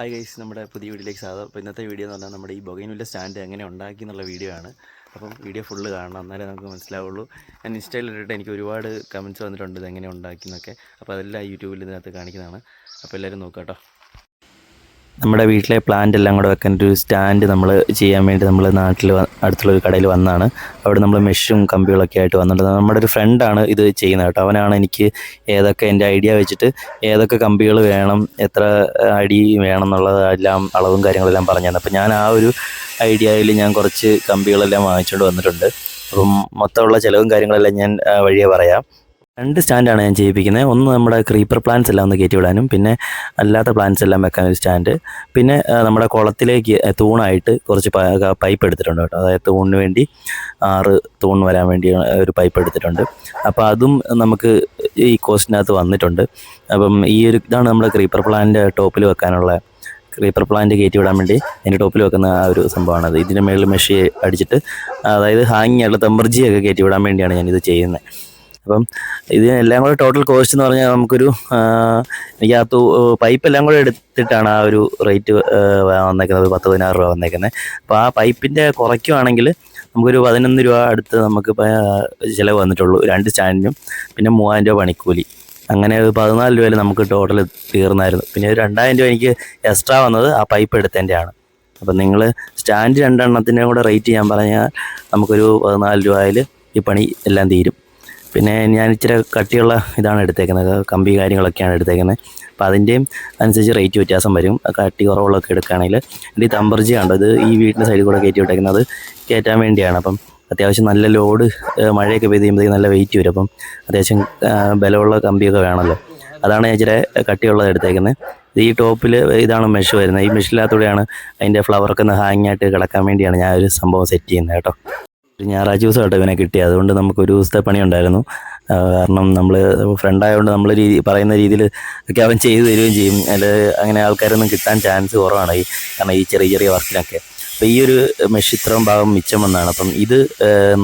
Hi guys, നമ്മുടെ പുതിയ വീഡിയോയിലേക്ക് സ്വാഗതം. അപ്പോൾ ഇന്നത്തെ വീഡിയോ എന്ന് പറഞ്ഞാൽ നമ്മുടെ ഈ ബൊഗൈൻവില്ല സ്റ്റാൻഡ് എങ്ങനെ ഉണ്ടാക്കി എന്നുള്ള വീഡിയോ ആണ്. അപ്പം വീഡിയോ ഫുള്ള് കാണണം, എന്നാലേ നമുക്ക് മനസ്സിലാവുള്ളൂ. ഞാൻ ഇൻസ്റ്റയിലിട്ടിട്ട് എനിക്ക് ഒരുപാട് കമൻറ്റ്സ് വന്നിട്ടുണ്ട് ഇതെങ്ങനെ ഉണ്ടാക്കി എന്നൊക്കെ. അപ്പോൾ അതെല്ലാം യൂട്യൂബിൽ ഇതിനകത്ത് കാണിക്കുന്നതാണ്. അപ്പോൾ എല്ലാവരും നോക്കാം കേട്ടോ. നമ്മുടെ വീട്ടിലെ പ്ലാന്റ് എല്ലാം കൂടെ വെക്കാൻ ഒരു സ്റ്റാൻഡ് നമ്മൾ ചെയ്യാൻ വേണ്ടി നമ്മൾ നാട്ടിൽ അടുത്തുള്ളൊരു കടയിൽ വന്നാണ്. അവിടെ നമ്മൾ മെഷും കമ്പികളൊക്കെ ആയിട്ട് വന്നിട്ടുണ്ട്. നമ്മുടെ ഒരു ഫ്രണ്ടാണ് ഇത് ചെയ്യുന്നത് കേട്ടോ. അവനാണ് എനിക്ക് ഏതൊക്കെ എൻ്റെ ഐഡിയ വെച്ചിട്ട് ഏതൊക്കെ കമ്പികൾ വേണം, എത്ര അടി വേണം എന്നുള്ളതെല്ലാം അളവും കാര്യങ്ങളെല്ലാം പറഞ്ഞു തന്നെ. അപ്പോൾ ഞാൻ ആ ഒരു ഐഡിയയിൽ ഞാൻ കുറച്ച് കമ്പികളെല്ലാം വാങ്ങിച്ചുകൊണ്ട് വന്നിട്ടുണ്ട്. അപ്പം മൊത്തമുള്ള ചിലവും കാര്യങ്ങളെല്ലാം ഞാൻ വഴിയേ പറയാം. 2 സ്റ്റാൻഡാണ് ഞാൻ ചെയ്യിപ്പിക്കുന്നത്. ഒന്ന് നമ്മുടെ ക്രീപ്പർ പ്ലാന്റ്സ് എല്ലാം ഒന്ന് കയറ്റി വിടാനും, പിന്നെ അല്ലാത്ത പ്ലാന്റ്സ് എല്ലാം വെക്കാനൊരു സ്റ്റാൻഡ്, പിന്നെ നമ്മുടെ കുളത്തിലേക്ക് തൂണായിട്ട് കുറച്ച് പൈപ്പ് എടുത്തിട്ടുണ്ട് കേട്ടോ. അതായത് തൂണിന് വേണ്ടി 6 തൂൺ വരാൻ വേണ്ടി ഒരു പൈപ്പ് എടുത്തിട്ടുണ്ട്. അപ്പോൾ അതും നമുക്ക് ഈ കോസ്റ്റിനകത്ത് വന്നിട്ടുണ്ട്. അപ്പം ഈ ഒരു ഇതാണ് നമ്മുടെ ക്രീപ്പർ പ്ലാന്റ് ടോപ്പിൽ വെക്കാനുള്ള, ക്രീപ്പർ പ്ലാന്റ് കയറ്റി വിടാൻ വേണ്ടി അതിൻ്റെ ടോപ്പിൽ വെക്കുന്ന ആ ഒരു സംഭവമാണത്. ഇതിൻ്റെ മേളിൽ മെഷി അടിച്ചിട്ട്, അതായത് ഹാങ്ങിങ് ആയിട്ടുള്ള തെമ്പർജിയൊക്കെ കയറ്റി വിടാൻ വേണ്ടിയാണ് ഞാനിത് ചെയ്യുന്നത്. അപ്പം ഇതിനെല്ലാം കൂടെ ടോട്ടൽ കോസ്റ്റ് എന്ന് പറഞ്ഞാൽ നമുക്കൊരു എനിക്ക് ആ പൈപ്പ് എല്ലാം കൂടെ എടുത്തിട്ടാണ് ആ ഒരു റേറ്റ് വന്നേക്കുന്നത്, 10-16 രൂപ വന്നേക്കുന്നത്. അപ്പോൾ ആ പൈപ്പിൻ്റെ കുറയ്ക്കുവാണെങ്കിൽ നമുക്കൊരു 11 രൂപ അടുത്ത് നമുക്ക് ചിലവ് വന്നിട്ടുള്ളൂ 2 സ്റ്റാൻഡിനും. പിന്നെ 3000 രൂപ പണിക്കൂലി, അങ്ങനെ 14 രൂപയിൽ നമുക്ക് ടോട്ടൽ തീർന്നായിരുന്നു. പിന്നെ 2000 രൂപ എനിക്ക് എക്സ്ട്രാ വന്നത് ആ പൈപ്പ് എടുത്തതിൻ്റെയാണ്. അപ്പം നിങ്ങൾ സ്റ്റാൻഡ് 2 എണ്ണത്തിൻ്റെ കൂടെ റേറ്റ് ചെയ്യാൻ പറഞ്ഞാൽ നമുക്കൊരു 14 രൂപയിൽ ഈ പണി എല്ലാം തീരും. പിന്നെ ഞാൻ ഇച്ചിരി കട്ടിയുള്ള ഇതാണ് എടുത്തേക്കുന്നത്, കമ്പി കാര്യങ്ങളൊക്കെയാണ് എടുത്തേക്കുന്നത്. അപ്പോൾ അതിൻ്റെയും അനുസരിച്ച് റേറ്റ് വ്യത്യാസം വരും. കട്ടി കുറവുള്ളതൊക്കെ എടുക്കുകയാണെങ്കിൽ. എൻ്റെ ഈ തമ്പർജി കണ്ടോ, ഇത് ഈ വീടിൻ്റെ സൈഡിൽ കൂടെ കയറ്റി വിട്ടേക്കുന്നത്, അത് കയറ്റാൻ വേണ്ടിയാണ്. അപ്പം അത്യാവശ്യം നല്ല ലോഡ്, മഴയൊക്കെ പെയ്ത് കഴിയുമ്പോഴത്തേക്കും നല്ല വെയിറ്റ് വരും. അപ്പം അത്യാവശ്യം ബലമുള്ള കമ്പിയൊക്കെ വേണമല്ലോ, അതാണ് ഞാൻ ഇച്ചിരി കട്ടിയുള്ളത് എടുത്തേക്കുന്നത്. ഈ ടോപ്പിൽ ഇതാണ് മെഷ് വരുന്നത്. ഈ മെഷിനകത്തൂടെയാണ് അതിൻ്റെ ഫ്ലവറൊക്കെ ഒന്ന് ഹാങ് ആയിട്ട് കിടക്കാൻ വേണ്ടിയാണ് ഞാൻ ഒരു സംഭവം സെറ്റ് ചെയ്യുന്നത് കേട്ടോ. ഒരു ഞായറാഴ്ച ദിവസം കേട്ടോ ഇവനെ കിട്ടി, അതുകൊണ്ട് നമുക്കൊരു ദിവസത്തെ പണി ഉണ്ടായിരുന്നു. കാരണം നമ്മൾ ഫ്രണ്ടായതുകൊണ്ട് നമ്മൾ പറയുന്ന രീതിയിൽ ഒക്കെ അവൻ ചെയ്തു തരികയും ചെയ്യും. അതിൽ അങ്ങനെ ആൾക്കാരൊന്നും കിട്ടാൻ ചാൻസ് കുറവാണ് കാരണം ഈ ചെറിയ ചെറിയ വർക്കിനൊക്കെ. അപ്പോൾ ഈ ഒരു മെഷ് ഇത്രയും ഭാഗം മിച്ചം വന്നതാണ്. അപ്പം ഇത്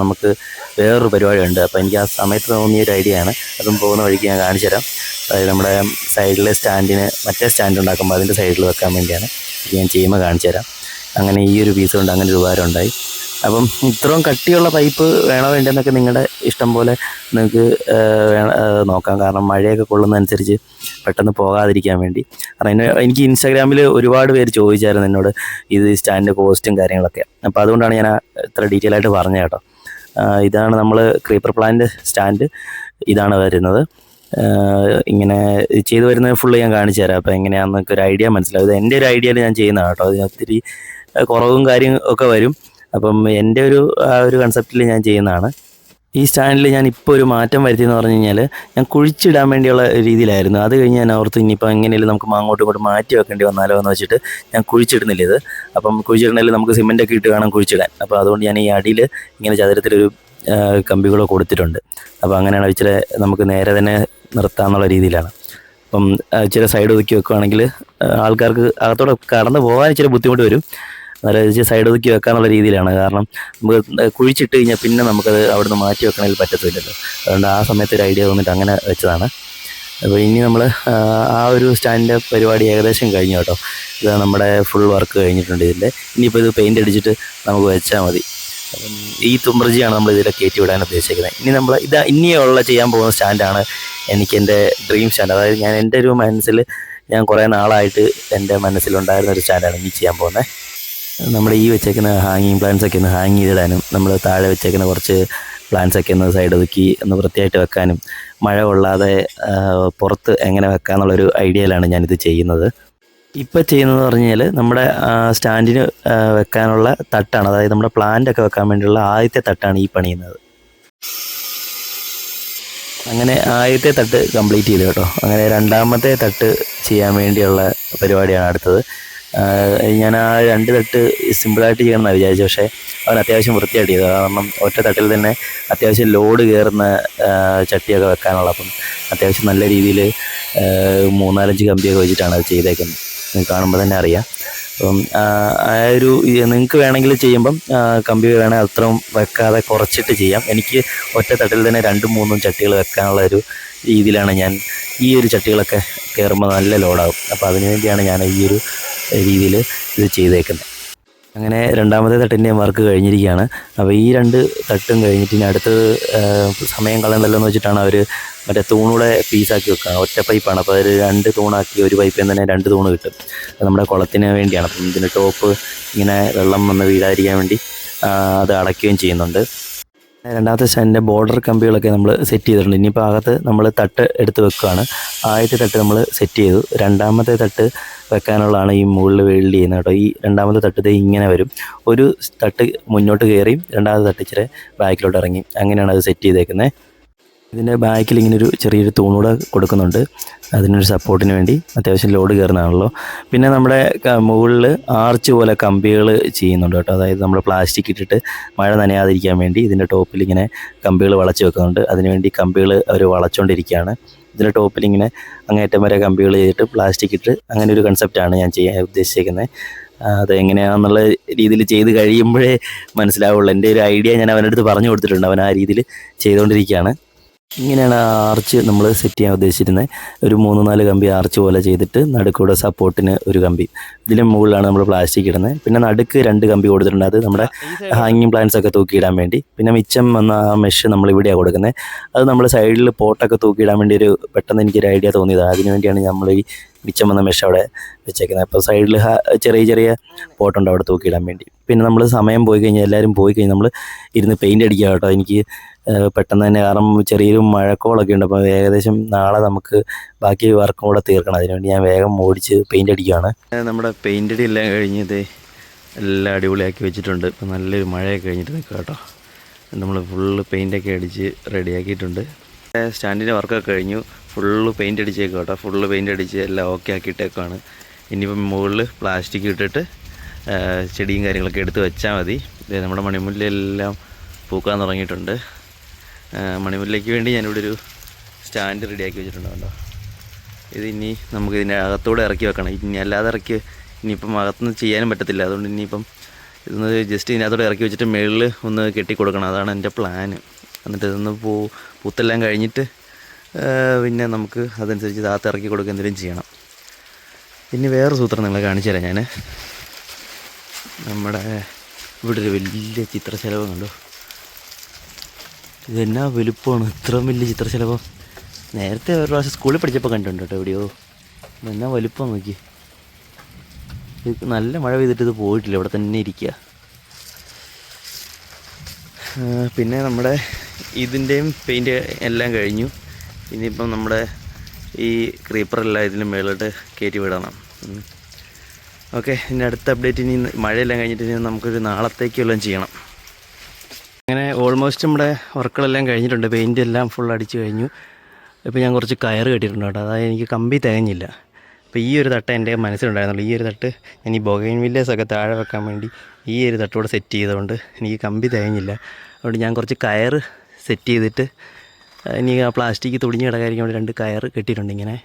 നമുക്ക് വേറൊരു പരിപാടിയുണ്ട്. അപ്പോൾ എനിക്ക് ആ സമയത്ത് തോന്നിയൊരു ഐഡിയ ആണ്, അതും പോകുന്ന വഴിക്ക് ഞാൻ കാണിച്ചു തരാം. അതായത് നമ്മുടെ സൈഡിലെ സ്റ്റാൻഡിന് മറ്റേ സ്റ്റാൻഡ് ഉണ്ടാക്കുമ്പോൾ അതിൻ്റെ സൈഡിൽ വെക്കാൻ വേണ്ടിയാണ്. ഇത് ഞാൻ ചെയ്യുമ്പോൾ കാണിച്ചു തരാം. അങ്ങനെ ഈ ഒരു പീസ് കൊണ്ട് അങ്ങനെ ഒരു ഉപകാരം ഉണ്ടായി. അപ്പം ഇത്രയും കട്ടിയുള്ള പൈപ്പ് വേണോ വേണ്ടെന്നൊക്കെ നിങ്ങളുടെ ഇഷ്ടം പോലെ നിങ്ങൾക്ക് നോക്കാം. കാരണം മഴയൊക്കെ കൊള്ളുന്നതനുസരിച്ച് പെട്ടെന്ന് പോകാതിരിക്കാൻ വേണ്ടി. കാരണം എനിക്ക് ഇൻസ്റ്റാഗ്രാമിൽ ഒരുപാട് പേര് ചോദിച്ചായിരുന്നു എന്നോട് ഇത് സ്റ്റാൻഡിൻ്റെ കോസ്റ്റും കാര്യങ്ങളൊക്കെ. അപ്പോൾ അതുകൊണ്ടാണ് ഞാൻ ഇത്ര ഡീറ്റെയിൽ ആയിട്ട് പറഞ്ഞത് കേട്ടോ. ഇതാണ് നമ്മൾ ക്രീപ്പർ പ്ലാന്റ് സ്റ്റാൻഡ്, ഇതാണ് വരുന്നത്. ഇങ്ങനെ ചെയ്തു വരുന്നത് ഫുള്ള് ഞാൻ കാണിച്ചു തരാം. അപ്പോൾ എങ്ങനെയാണെന്നൊക്കെ ഒരു ഐഡിയ മനസ്സിലാവും. ഇത് എൻ്റെ ഒരു ഐഡിയയിൽ ഞാൻ ചെയ്യുന്നതാണ് കേട്ടോ. അതിന് ഒത്തിരി കുറവും കാര്യം ഒക്കെ വരും. അപ്പം എൻ്റെ ആ ഒരു കൺസെപ്റ്റിൽ ഞാൻ ചെയ്യുന്നതാണ്. ഈ സ്റ്റാൻഡിൽ ഞാൻ ഇപ്പോൾ ഒരു മാറ്റം വരുത്തിയെന്ന് പറഞ്ഞു കഴിഞ്ഞാൽ, ഞാൻ കുഴിച്ചിടാൻ വേണ്ടിയുള്ള രീതിയിലായിരുന്നു. അത് കഴിഞ്ഞ് ഞാൻ ഓർത്ത് ഇനിയിപ്പോൾ എങ്ങനെയും നമുക്ക് അങ്ങോട്ടും ഇങ്ങോട്ടും മാറ്റി വെക്കേണ്ടി വന്നാലോ എന്ന് വെച്ചിട്ട് ഞാൻ കുഴിച്ചിടുന്നില്ല ഇത്. അപ്പം കുഴിച്ചിടണമെങ്കിൽ നമുക്ക് സിമെൻറ്റൊക്കെ ഇട്ട് വേണം കുഴിച്ചിടാൻ. അപ്പോൾ അതുകൊണ്ട് ഞാൻ ഈ അടിയിൽ ഇങ്ങനെ ചതുരത്തിലൊരു കമ്പികളോ കൊടുത്തിട്ടുണ്ട്. അപ്പോൾ അങ്ങനെയാണ് ഇച്ചിരി നമുക്ക് നേരെ തന്നെ നിർത്താമെന്നുള്ള രീതിയിലാണ്. അപ്പം ഇച്ചിരി സൈഡ് ഒതുക്കി വെക്കുകയാണെങ്കിൽ ആൾക്കാർക്ക് അകത്തോടെ കടന്നു പോകാൻ ഇച്ചിരി ബുദ്ധിമുട്ട് വരും. നല്ല സൈഡ് ഒതുക്കി വെക്കാനുള്ള രീതിയിലാണ്. കാരണം നമുക്ക് കുഴിച്ചിട്ട് കഴിഞ്ഞാൽ പിന്നെ നമുക്കത് അവിടുന്ന് മാറ്റി വെക്കണമെങ്കിൽ പറ്റത്തില്ലല്ലോ. അതുകൊണ്ട് ആ സമയത്ത് ഒരു ഐഡിയ തോന്നിയിട്ട് അങ്ങനെ വെച്ചതാണ്. അപ്പോൾ ഇനി നമ്മൾ ആ ഒരു സ്റ്റാൻഡിൻ്റെ പരിപാടി ഏകദേശം കഴിഞ്ഞു കേട്ടോ. ഇത് നമ്മുടെ ഫുൾ വർക്ക് കഴിഞ്ഞിട്ടുണ്ട് ഇതിൻ്റെ. ഇനിയിപ്പോൾ ഇത് പെയിൻ്റ് അടിച്ചിട്ട് നമുക്ക് വെച്ചാൽ മതി. അപ്പം ഈ തുമ്പർജിയാണ് നമ്മൾ ഇതിൽ കയറ്റി വിടാൻ ഉദ്ദേശിക്കുന്നത്. ഇനി നമ്മൾ ഇനിയുള്ള ചെയ്യാൻ പോകുന്ന സ്റ്റാൻഡാണ് എനിക്ക് എൻ്റെ ഡ്രീം സ്റ്റാൻഡ്. അതായത് ഞാൻ എൻ്റെ ഒരു മനസ്സിൽ ഞാൻ കുറേ നാളായിട്ട് എൻ്റെ മനസ്സിലുണ്ടായിരുന്ന ഒരു സ്റ്റാൻഡാണ് ഇനി ചെയ്യാൻ പോകുന്നത്. നമ്മുടെ ഈ വെച്ചേക്കുന്ന ഹാങ്ങിങ് പ്ലാന്റ്സൊക്കെ ഒന്ന് ഹാങ് ചെയ്തിടാനും, നമ്മൾ താഴെ വെച്ചേക്കുന്ന കുറച്ച് പ്ലാന്റ്സൊക്കെ ഒന്ന് സൈഡ് ഒതുക്കി ഒന്ന് വൃത്തിയായിട്ട് വെക്കാനും, മഴ കൊള്ളാതെ പുറത്ത് എങ്ങനെ വെക്കാമെന്നുള്ളൊരു ഐഡിയയിലാണ് ഞാനിത് ചെയ്യുന്നത്. ഇപ്പോൾ ചെയ്യുന്നതെന്ന് പറഞ്ഞു കഴിഞ്ഞാൽ നമ്മുടെ സ്റ്റാൻഡിന് വെക്കാനുള്ള തട്ടാണ്. അതായത് നമ്മുടെ പ്ലാന്റൊക്കെ വെക്കാൻ വേണ്ടിയുള്ള ആദ്യത്തെ തട്ടാണ് ഈ പണിയുന്നത്. അങ്ങനെ ആദ്യത്തെ തട്ട് കംപ്ലീറ്റ് ചെയ്തു കേട്ടോ. അങ്ങനെ രണ്ടാമത്തെ തട്ട് ചെയ്യാൻ വേണ്ടിയുള്ള പരിപാടിയാണ് അടുത്തത്. ഞാൻ ആ 2 തട്ട് സിമ്പിളായിട്ട് ചെയ്യണമെന്നാണ് വിചാരിച്ചത്. പക്ഷേ അവൻ അത്യാവശ്യം വൃത്തിയായിട്ട് ചെയ്തു. കാരണം ഒറ്റ തട്ടിൽ തന്നെ അത്യാവശ്യം ലോഡ് കയറുന്ന ചട്ടിയൊക്കെ വെക്കാനുള്ള. അപ്പം അത്യാവശ്യം നല്ല രീതിയിൽ 3-4 കമ്പിയൊക്കെ വെച്ചിട്ടാണ് അത് ചെയ്തേക്കുന്നത്. നിങ്ങൾക്ക് കാണുമ്പോൾ തന്നെ അറിയാം. അപ്പം ആ ഒരു നിങ്ങൾക്ക് വേണമെങ്കിൽ ചെയ്യുമ്പം കമ്പി വേണമെങ്കിൽ അത്രയും വെക്കാതെ കുറച്ചിട്ട് ചെയ്യാം. എനിക്ക് ഒറ്റ തട്ടിൽ തന്നെ 2-3 ചട്ടികൾ വെക്കാനുള്ള ഒരു രീതിയിലാണ് ഞാൻ ഈ ഒരു ചട്ടികളൊക്കെ കയറുമ്പോൾ നല്ല ലോഡാകും. അപ്പോൾ അതിനു വേണ്ടിയാണ് ഞാൻ ഈ ഒരു രീതിയിൽ ഇത് ചെയ്തേക്കുന്നത്. അങ്ങനെ രണ്ടാമത്തെ തട്ടിൻ്റെ വർക്ക് കഴിഞ്ഞിരിക്കുകയാണ്. അപ്പോൾ ഈ 2 തട്ടും കഴിഞ്ഞിട്ട് ഇനി അടുത്ത് സമയം കളയണ്ടല്ലോ എന്ന് വെച്ചിട്ടാണ് അവർ മറ്റേ തൂണൂടെ പീസാക്കി വെക്കുക. ഒറ്റ പൈപ്പാണ്, അപ്പോൾ അതിൽ 2 തൂണാക്കി ഒരു പൈപ്പിൽ തന്നെ 2 തൂണ് കിട്ടും. അത് നമ്മുടെ കുളത്തിന് വേണ്ടിയാണ്. അപ്പം ഇതിന് ടോപ്പ് ഇങ്ങനെ വെള്ളം വന്ന് വീഴാതിരിക്കാൻ വേണ്ടി അത് അടയ്ക്കുകയും ചെയ്യുന്നുണ്ട്. രണ്ടാമത്തെ സ്റ്റാൻഡിൻ്റെ ബോർഡർ കമ്പികളൊക്കെ നമ്മൾ സെറ്റ് ചെയ്തിട്ടുണ്ട്. ഇനിയിപ്പോൾ അകത്ത് നമ്മൾ തട്ട് എടുത്ത് വെക്കുകയാണ്. ആദ്യത്തെ തട്ട് നമ്മൾ സെറ്റ് ചെയ്തു. രണ്ടാമത്തെ തട്ട് വെക്കാനുള്ളതാണ് ഈ മുകളിൽ വെൽഡ് ചെയ്യുന്നത് കേട്ടോ. ഈ രണ്ടാമത്തെ തട്ട് ഇങ്ങനെ വരും. ഒരു തട്ട് മുന്നോട്ട് കയറിയും രണ്ടാമത്തെ തട്ട് ഇച്ചിരി ബാക്കിലോട്ട് ഇറങ്ങി, അങ്ങനെയാണ് അത് സെറ്റ് ചെയ്തേക്കുന്നത്. ഇതിൻ്റെ ബാക്കിൽ ഇങ്ങനെ ഒരു ചെറിയൊരു തൂണൂടെ കൊടുക്കുന്നുണ്ട്, അതിനൊരു സപ്പോർട്ടിന് വേണ്ടി. അത്യാവശ്യം ലോഡ് കയറുന്നതാണല്ലോ. പിന്നെ നമ്മുടെ മുകളിൽ ആർച്ച് പോലെ കമ്പികൾ ചെയ്യുന്നുണ്ട് കേട്ടോ. അതായത് നമ്മൾ പ്ലാസ്റ്റിക് ഇട്ടിട്ട് മഴ നനയാതിരിക്കാൻ വേണ്ടി ഇതിൻ്റെ ടോപ്പിൽ ഇങ്ങനെ കമ്പികൾ വളച്ച് വെക്കുന്നുണ്ട്. അതിനുവേണ്ടി കമ്പികൾ അവർ വളച്ചുകൊണ്ടിരിക്കുകയാണ്. ഇതിൻ്റെ ടോപ്പിൽ ഇങ്ങനെ അങ്ങേറ്റം വരെ കമ്പികൾ ചെയ്തിട്ട് പ്ലാസ്റ്റിക് ഇട്ട് അങ്ങനെ ഒരു കൺസെപ്റ്റാണ് ഞാൻ ചെയ്യാൻ ഉദ്ദേശിച്ചിരിക്കുന്നത്. അതെങ്ങനെയാണെന്നുള്ള രീതിയിൽ ചെയ്ത് കഴിയുമ്പോഴേ മനസ്സിലാവുള്ളൂ. എൻ്റെ ഒരു ഐഡിയ ഞാൻ അവൻ്റെ അടുത്ത് പറഞ്ഞു കൊടുത്തിട്ടുണ്ട്. അവൻ ആ രീതിയിൽ ചെയ്തുകൊണ്ടിരിക്കുകയാണ്. ഇങ്ങനെയാണ് ആർച്ച് നമ്മൾ സെറ്റ് ചെയ്യാൻ ഉദ്ദേശിച്ചിരുന്നത്. ഒരു 3-4 കമ്പി ആർച്ച് പോലെ ചെയ്തിട്ട് നടുക്കൂടെ സപ്പോർട്ടിന് ഒരു കമ്പി, ഇതിന് മുകളിലാണ് നമ്മൾ പ്ലാസ്റ്റിക് ഇടുന്നത്. പിന്നെ നടുക്ക് 2 കമ്പി കൊടുത്തിട്ടുണ്ട്, അത് നമ്മുടെ ഹാങ്ങിങ് പ്ലാന്റ്സ് ഒക്കെ തൂക്കിയിടാൻ വേണ്ടി. പിന്നെ മിച്ചം വന്ന ആ മെഷ് നമ്മൾ ഇവിടെയാണ് കൊടുക്കുന്നത്. അത് നമ്മൾ സൈഡിൽ പോട്ടൊക്കെ തൂക്കിയിടാൻ വേണ്ടി പെട്ടെന്ന് എനിക്കൊരു ഐഡിയ തോന്നിയത്. അതിന് വേണ്ടിയാണ് നമ്മൾ ഈ മിച്ചം വന്ന മെഷ് അവിടെ വെച്ചേക്കുന്നത്. അപ്പോൾ സൈഡിൽ ചെറിയ ചെറിയ പോട്ടുണ്ട് അവിടെ തൂക്കിയിടാൻ വേണ്ടി. പിന്നെ നമ്മൾ സമയം പോയി കഴിഞ്ഞാൽ, എല്ലാവരും പോയി കഴിഞ്ഞാൽ നമ്മൾ ഇരുന്ന് പെയിൻ്റ് അടിക്കുക കേട്ടോ. എനിക്ക് പെട്ടെന്ന് തന്നെ, കാരണം ചെറിയൊരു മഴക്കോളൊക്കെ ഉണ്ട്. അപ്പോൾ ഏകദേശം നാളെ നമുക്ക് ബാക്കി വർക്കും കൂടെ തീർക്കണം. അതിനുവേണ്ടി ഞാൻ വേഗം ഓടിച്ച് പെയിൻ്റ് അടിക്കുകയാണ്. നമ്മുടെ പെയിൻ്റ് അടി എല്ലാം കഴിഞ്ഞത് എല്ലാം അടിപൊളിയാക്കി വെച്ചിട്ടുണ്ട്. ഇപ്പം നല്ലൊരു മഴയൊക്കെ കഴിഞ്ഞിട്ട് നിൽക്കുക കേട്ടോ. നമ്മൾ ഫുള്ള് പെയിൻ്റൊക്കെ അടിച്ച് റെഡിയാക്കിയിട്ടുണ്ട്. സ്റ്റാൻഡിൻ്റെ വർക്കൊക്കെ കഴിഞ്ഞു. ഫുള്ള് പെയിൻ്റ് അടിച്ചേക്കുക കേട്ടോ. ഫുള്ള് പെയിൻ്റ് അടിച്ച് എല്ലാം ഓക്കെ ആക്കിയിട്ടേക്കാണ്. ഇനിയിപ്പം മുകളിൽ പ്ലാസ്റ്റിക് ഇട്ടിട്ട് ചെടിയും കാര്യങ്ങളൊക്കെ എടുത്ത് വെച്ചാൽ മതി. നമ്മുടെ മണിമുല്ലയെല്ലാം പൂക്കാൻ തുടങ്ങിയിട്ടുണ്ട്. മണിമുല്ലയ്ക്ക് വേണ്ടി ഞാനിവിടെ ഒരു സ്റ്റാൻഡ് റെഡിയാക്കി വെച്ചിട്ടുണ്ട് കേട്ടോ. ഇത് ഇനി നമുക്ക് ഇതിൻ്റെ അകത്തൂടെ ഇറക്കി വെക്കണം. ഇനി അല്ലാതെ ഇനിയിപ്പം അകത്തുനിന്ന് ചെയ്യാനും പറ്റത്തില്ല. അതുകൊണ്ട് ഇനിയിപ്പം ഇതൊന്ന് ജസ്റ്റ് ഇതിനകത്തോടെ ഇറക്കി വെച്ചിട്ട് മുകളിൽ ഒന്ന് കെട്ടിക്കൊടുക്കണം. അതാണ് എൻ്റെ പ്ലാന്. എന്നിട്ട് ഇതൊന്ന് പൂത്തെല്ലാം കഴിഞ്ഞിട്ട് പിന്നെ നമുക്ക് അതനുസരിച്ച് താത്ത് ഇറക്കി കൊടുക്കുക എന്തെങ്കിലും ചെയ്യണം. പിന്നെ വേറെ സൂത്രം നിങ്ങളെ കാണിച്ചു തരാം ഞാൻ. നമ്മുടെ ഇവിടെ ഒരു വലിയ ചിത്രശലഭം കണ്ടോ. ഇതെന്നാ വലുപ്പമാണ്, ഇത്രയും വലിയ ചിത്രശലഭം. നേരത്തെ ഒരു പ്രാവശ്യം സ്കൂളിൽ പഠിച്ചപ്പോൾ കണ്ടിട്ടുണ്ട് കേട്ടോ എവിടെയോ. ഇതെന്നാ വലുപ്പം നോക്കി. ഇത് നല്ല മഴ പെയ്തിട്ട് ഇത് പോയിട്ടില്ല, ഇവിടെ തന്നെ ഇരിക്കുക. പിന്നെ നമ്മുടെ ഇതിൻ്റെയും പെയിൻറ്റ് എല്ലാം കഴിഞ്ഞു. ഇനിയിപ്പം നമ്മുടെ ഈ ക്രീപ്പറെല്ലാം ഇതിന് മുകളിലോട്ട് കയറ്റി വിടണം. ഓക്കെ, ഇനി അടുത്ത അപ്ഡേറ്റ് ഇനി മഴയെല്ലാം കഴിഞ്ഞിട്ട് ഇനി നമുക്കൊരു നാളത്തേക്കെല്ലാം ചെയ്യണം. അങ്ങനെ ഓൾമോസ്റ്റ് നമ്മുടെ വർക്കുകളെല്ലാം കഴിഞ്ഞിട്ടുണ്ട്. പെയിൻ്റ് എല്ലാം ഫുൾ അടിച്ച് കഴിഞ്ഞു. ഇപ്പോൾ ഞാൻ കുറച്ച് കയറ് കെട്ടിയിട്ടുണ്ട് കേട്ടോ. അതായത് എനിക്ക് കമ്പി തികഞ്ഞില്ല. അപ്പോൾ ഈ ഒരു തട്ട് എൻ്റെ മനസ്സിലുണ്ടായിരുന്നുള്ളൂ. ഈ ഒരു തട്ട് ഞാൻ ഈ ബൊഗൈൻവില്ലേഴ്സൊക്കെ താഴെ വെക്കാൻ വേണ്ടി ഈ ഒരു തട്ടോടെ സെറ്റ് ചെയ്തുകൊണ്ട് എനിക്ക് കമ്പി തികഞ്ഞില്ല. അതുകൊണ്ട് ഞാൻ കുറച്ച് കയറ് സെറ്റ് ചെയ്തിട്ട് ഇനി ആ പ്ലാസ്റ്റിക് തുടിഞ്ഞ് കിടക്കാതിരിക്കാൻ വേണ്ടി 2 കയറ് കെട്ടിയിട്ടുണ്ട് ഇങ്ങനെ.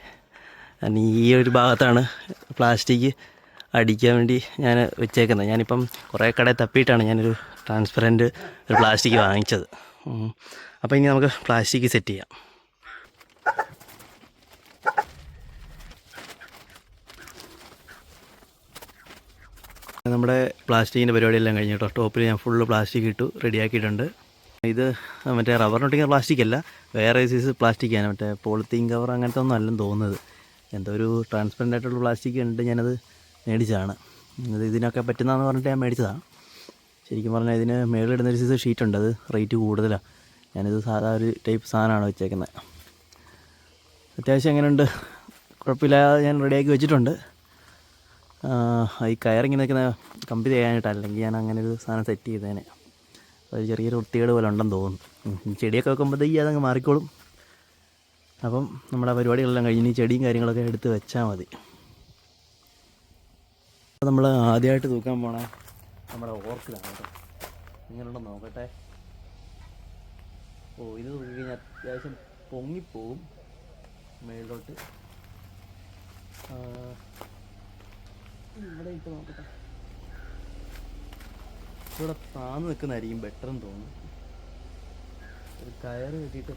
ഈ ഒരു ഭാഗത്താണ് പ്ലാസ്റ്റിക് അടിക്കാൻ വേണ്ടി ഞാൻ വെച്ചേക്കുന്നത്. ഞാനിപ്പം കുറേ കടയിൽ തപ്പിയിട്ടാണ് ഞാനൊരു ട്രാൻസ്പെറൻറ്റ് ഒരു പ്ലാസ്റ്റിക് വാങ്ങിച്ചത്. അപ്പോൾ ഇനി നമുക്ക് പ്ലാസ്റ്റിക് സെറ്റ് ചെയ്യാം. നമ്മുടെ പ്ലാസ്റ്റിക്കിൻ്റെ പരിപാടിയെല്ലാം കഴിഞ്ഞു കേട്ടോ. ടോപ്പിൽ ഞാൻ ഫുള്ള് പ്ലാസ്റ്റിക് ഇട്ടു റെഡിയാക്കിയിട്ടുണ്ട്. ഇത് മറ്റേ റബ്ബർ ഒട്ടിക്കുന്ന പ്ലാസ്റ്റിക് അല്ല, വേറെ സൈസ് പ്ലാസ്റ്റിക്കാണ്. മറ്റേ പോളിത്തീൻ കവർ അങ്ങനത്തെ ഒന്നും അല്ലെന്ന് തോന്നുന്നത്. എന്തോ ഒരു ട്രാൻസ്പെറൻ്റ് ആയിട്ടുള്ള പ്ലാസ്റ്റിക് ഉണ്ട്. ഞാനത് മേടിച്ചതാണ്. ഇത് ഇതിനൊക്കെ പറ്റുന്നതെന്ന് പറഞ്ഞിട്ട് ഞാൻ മേടിച്ചതാണ്. ശരിക്കും പറഞ്ഞാൽ ഇതിന് മേളിലിടുന്നൊരു സൈസ് ഷീറ്റുണ്ട്, അത് റേറ്റ് കൂടുതലാണ്. ഞാനിത് സാധാ ഒരു ടൈപ്പ് സാധനമാണ് വെച്ചേക്കുന്നത്. അത്യാവശ്യം എങ്ങനെയുണ്ട്, കുഴപ്പമില്ലാതെ ഞാൻ റെഡിയാക്കി വെച്ചിട്ടുണ്ട്. ഈ കയറിങ്ങനെ നിൽക്കുന്ന കമ്പി തേയാനായിട്ടാണ്, അല്ലെങ്കിൽ ഞാൻ അങ്ങനെ ഒരു സാധനം സെറ്റ് ചെയ്തേനെ. അത് ചെറിയൊരു വൃത്തികേട് പോലെ ഉണ്ടെന്ന് തോന്നുന്നു. ചെടിയൊക്കെ വെക്കുമ്പോഴത്തേക്ക് അതങ്ങ് മാറിക്കോളും. അപ്പം നമ്മുടെ പരിപാടികളെല്ലാം കഴിഞ്ഞ് ചെടിയും കാര്യങ്ങളൊക്കെ എടുത്ത് വെച്ചാൽ മതി. അപ്പോൾ നമ്മൾ ആദ്യമായിട്ട് തൂക്കാൻ പോണ നമ്മുടെ ഓർക്കിഡാണ് കേട്ടോ. ഇങ്ങനെയുണ്ടെന്ന് നോക്കട്ടെ. ഇത് തൂക്കി കഴിഞ്ഞാൽ അത്യാവശ്യം പൊങ്ങിപ്പോവും മേളിലോട്ട്. ഇവിടെ ഇട്ട് നോക്കട്ടെ. ഇവിടെ താന്ന് നിൽക്കുന്നതായിരിക്കും ബെറ്റർ എന്ന് തോന്നുന്നു. ഒരു കയറ് കെട്ടിയിട്ട്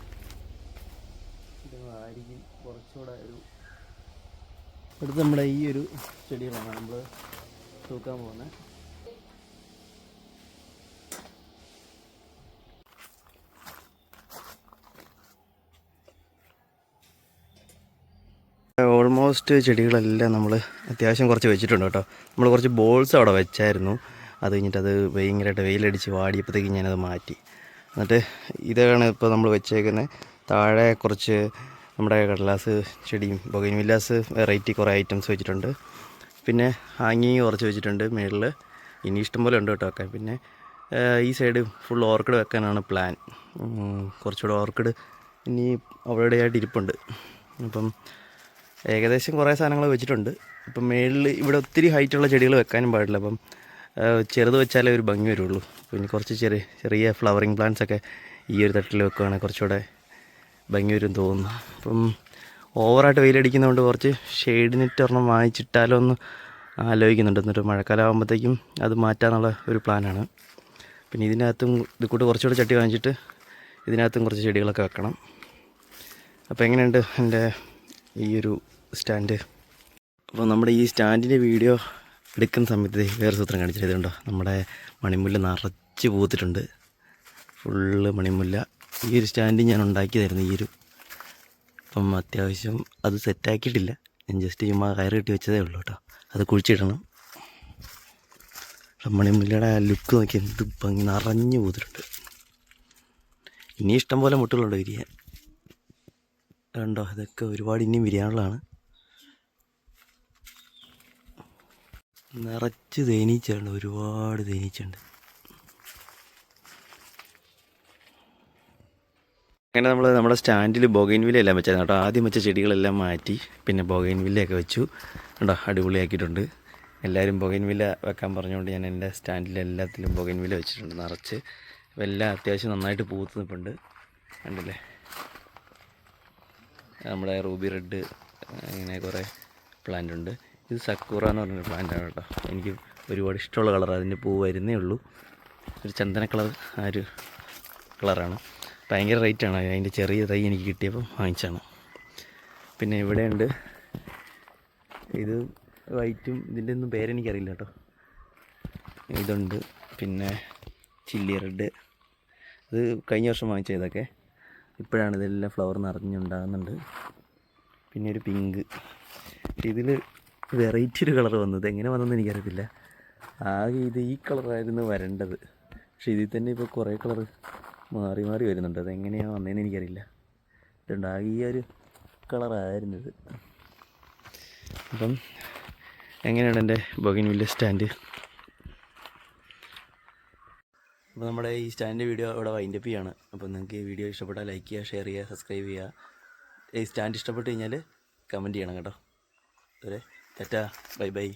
ഇതായിരിക്കും കുറച്ചുകൂടെ ഒരു അടുത്ത് നമ്മുടെ ഈ ഒരു ചെടികളാണ് നമ്മൾ തൂക്കാൻ പോകുന്നത്. ഓൾമോസ്റ്റ് ചെടികളെല്ലാം നമ്മൾ അത്യാവശ്യം കുറച്ച് വെച്ചിട്ടുണ്ട് കേട്ടോ. നമ്മൾ കുറച്ച് ബോൾസ് അവിടെ വെച്ചായിരുന്നു. അത് കഴിഞ്ഞിട്ട് അത് ഭയങ്കരമായിട്ട് വെയിലടിച്ച് വാടിയപ്പോഴത്തേക്കും ഞാനത് മാറ്റി. എന്നിട്ട് ഇതാണ് ഇപ്പോൾ നമ്മൾ വെച്ചേക്കുന്നത്. താഴെ കുറച്ച് നമ്മുടെ കടലാസ് ചെടിയും ബൊഗൈൻവില്ലാസ് വെറൈറ്റി കുറേ ഐറ്റംസ് വെച്ചിട്ടുണ്ട്. പിന്നെ ഹാങ്ങിങ് കുറച്ച് വെച്ചിട്ടുണ്ട് മേളിൽ. ഇനി ഇഷ്ടം പോലെ ഉണ്ട് കേട്ടോ വെക്കാൻ. പിന്നെ ഈ സൈഡ് ഫുൾ ഓർക്കിഡ് വെക്കാനാണ് പ്ലാൻ. കുറച്ചുകൂടെ ഓർക്കിഡ് ഇനി അവിടെയായിട്ട് ഇരിപ്പുണ്ട്. അപ്പം ഏകദേശം കുറേ സാധനങ്ങൾ വെച്ചിട്ടുണ്ട്. ഇപ്പം മേളിൽ ഇവിടെ ഒത്തിരി ഹൈറ്റുള്ള ചെടികൾ വെക്കാനും പാടില്ല. അപ്പം ചെറുത് വെച്ചാലേ ഒരു ഭംഗി വരുള്ളൂ. പിന്നെ കുറച്ച് ചെറിയ ഫ്ലവറിങ് പ്ലാന്റ്സ് ഒക്കെ ഈ ഒരു തട്ടിൽ വെക്കുകയാണെങ്കിൽ കുറച്ചുകൂടെ ഭംഗി വരും തോന്നുന്നു. അപ്പം ഓവറായിട്ട് വെയിലടിക്കുന്നതുകൊണ്ട് കുറച്ച് ഷെയ്ഡ് നെറ്റ് ഒരെണ്ണം വാങ്ങിച്ചിട്ടാലോ എന്ന് ആലോചിക്കുന്നുണ്ട്. എന്നിട്ട് മഴക്കാലം ആകുമ്പോഴത്തേക്കും അത് മാറ്റാനുള്ള ഒരു പ്ലാനാണ്. പിന്നെ ഇതിനകത്തും ഇത് കൂട്ട് കുറച്ചുകൂടെ ചട്ടി വാങ്ങിച്ചിട്ട് ഇതിനകത്തും കുറച്ച് ചെടികളൊക്കെ വെക്കണം. അപ്പോൾ എങ്ങനെയുണ്ട് എൻ്റെ ഈ ഒരു സ്റ്റാൻഡ്? അപ്പോൾ നമ്മുടെ ഈ സ്റ്റാൻഡിൻ്റെ വീഡിയോ എടുക്കുന്ന സമയത്ത് വേറെ സൂത്രം കാണിച്ചിട്ടുണ്ടോ, നമ്മുടെ മണിമുല്ല നിറച്ച് പൂത്തിട്ടുണ്ട്. ഫുള്ള് മണിമുല്ല. ഈ ഒരു സ്റ്റാൻഡ് ഞാൻ ഉണ്ടാക്കിയതായിരുന്നു ഈ ഒരു. അപ്പം അത്യാവശ്യം അത് സെറ്റാക്കിയിട്ടില്ല. ഞാൻ ജസ്റ്റ് ചുമ്മാ കയറ് കെട്ടി വെച്ചതേ ഉള്ളൂ കേട്ടോ. അത് കുഴിച്ചിടണം. മണിമുല്ലയുടെ ലുക്ക് നോക്കി എന്ത് ഭംഗി, നിറഞ്ഞു പൂത്തിട്ടുണ്ട്. ഇനി ഇഷ്ടം പോലെ മുട്ടുകളുണ്ട് വിരിയാൻ. കണ്ടോ, ഇതൊക്കെ ഒരുപാട് ഇനിയും വിരിയാനുള്ളതാണ്. നിറച്ച് തേനീച്ചയുണ്ട്, ഒരുപാട് തേനീച്ചയുണ്ട്. അങ്ങനെ നമ്മൾ നമ്മുടെ സ്റ്റാൻഡിൽ ബൊഗൈൻവില്ല എല്ലാം വെച്ചായിരുന്നു കേട്ടോ. ആദ്യം വെച്ച ചെടികളെല്ലാം മാറ്റി പിന്നെ ബൊഗൈൻവില്ലയൊക്കെ വെച്ചു. കേട്ടോ, അടിപൊളിയാക്കിയിട്ടുണ്ട്. എല്ലാവരും ബൊഗൈൻവില്ല വെക്കാൻ പറഞ്ഞുകൊണ്ട് ഞാൻ എൻ്റെ സ്റ്റാൻഡിലെല്ലാത്തിലും ബൊഗൈൻവില്ല വെച്ചിട്ടുണ്ട് നിറച്ച്. എല്ലാം അത്യാവശ്യം നന്നായിട്ട് പൂത്ത് നിൽപ്പുണ്ട്. കണ്ടില്ലേ, നമ്മുടെ റൂബി റെഡ്, അങ്ങനെ കുറേ പ്ലാന്റ് ഉണ്ട്. ഇത് സക്കൂറ എന്ന് പറഞ്ഞൊരു പ്ലാന്റാണ് കേട്ടോ. എനിക്ക് ഒരുപാട് ഇഷ്ടമുള്ള കളറാണ്. അതിൻ്റെ പൂ വരുന്നേ ഉള്ളൂ. ഒരു ചന്ദന കളർ, ആ ഒരു കളറാണ്. ഭയങ്കര റേറ്റാണ്. അതിൻ്റെ ചെറിയ തൈ എനിക്ക് കിട്ടിയപ്പോൾ വാങ്ങിച്ചാണ്. പിന്നെ ഇവിടെ ഉണ്ട്, ഇത് വൈറ്റും, ഇതിൻ്റെ ഒന്നും പേരെനിക്കറിയില്ല കേട്ടോ. ഇതുണ്ട്. പിന്നെ ചില്ലി റെഡ്, ഇത് കഴിഞ്ഞ വർഷം വാങ്ങിച്ച ഇതൊക്കെ. ഇപ്പോഴാണ് ഇതെല്ലാം ഫ്ലവർ നിറഞ്ഞുണ്ടാകുന്നുണ്ട്. പിന്നെ ഒരു പിങ്ക്. ഇതിൽ വെറൈറ്റി ഒരു കളർ വന്നത്, എങ്ങനെ വന്നതെന്ന് എനിക്കറിയത്തില്ല. ആകെ ഇത് ഈ കളറായിരുന്നു വരേണ്ടത്. പക്ഷേ ഇതിൽ തന്നെ ഇപ്പോൾ കുറേ കളർ മാറി മാറി വരുന്നുണ്ട്. അതെങ്ങനെയാണ് വന്നതെന്ന് എനിക്കറിയില്ല. ഇതുണ്ട്, ആകെ ഈ ഒരു കളറായിരുന്നത്. അപ്പം എങ്ങനെയാണ് എൻ്റെ ബൊഗൈൻവില്ല സ്റ്റാൻഡ്? അപ്പോൾ നമ്മുടെ ഈ സ്റ്റാൻഡ് വീഡിയോ ഇവിടെ വൈൻഡപ്പ് ചെയ്യാണ്. അപ്പോൾ നിങ്ങൾക്ക് ഈ വീഡിയോ ഇഷ്ടപ്പെട്ടാൽ ലൈക്ക് ചെയ്യുക, ഷെയർ ചെയ്യുക, സബ്സ്ക്രൈബ് ചെയ്യുക. ഈ സ്റ്റാൻഡ് ഇഷ്ടപ്പെട്ട് കഴിഞ്ഞാൽ കമൻറ്റ് ചെയ്യണം കേട്ടോ. അതുവരെ ടാറ്റാ, ബൈ ബൈ.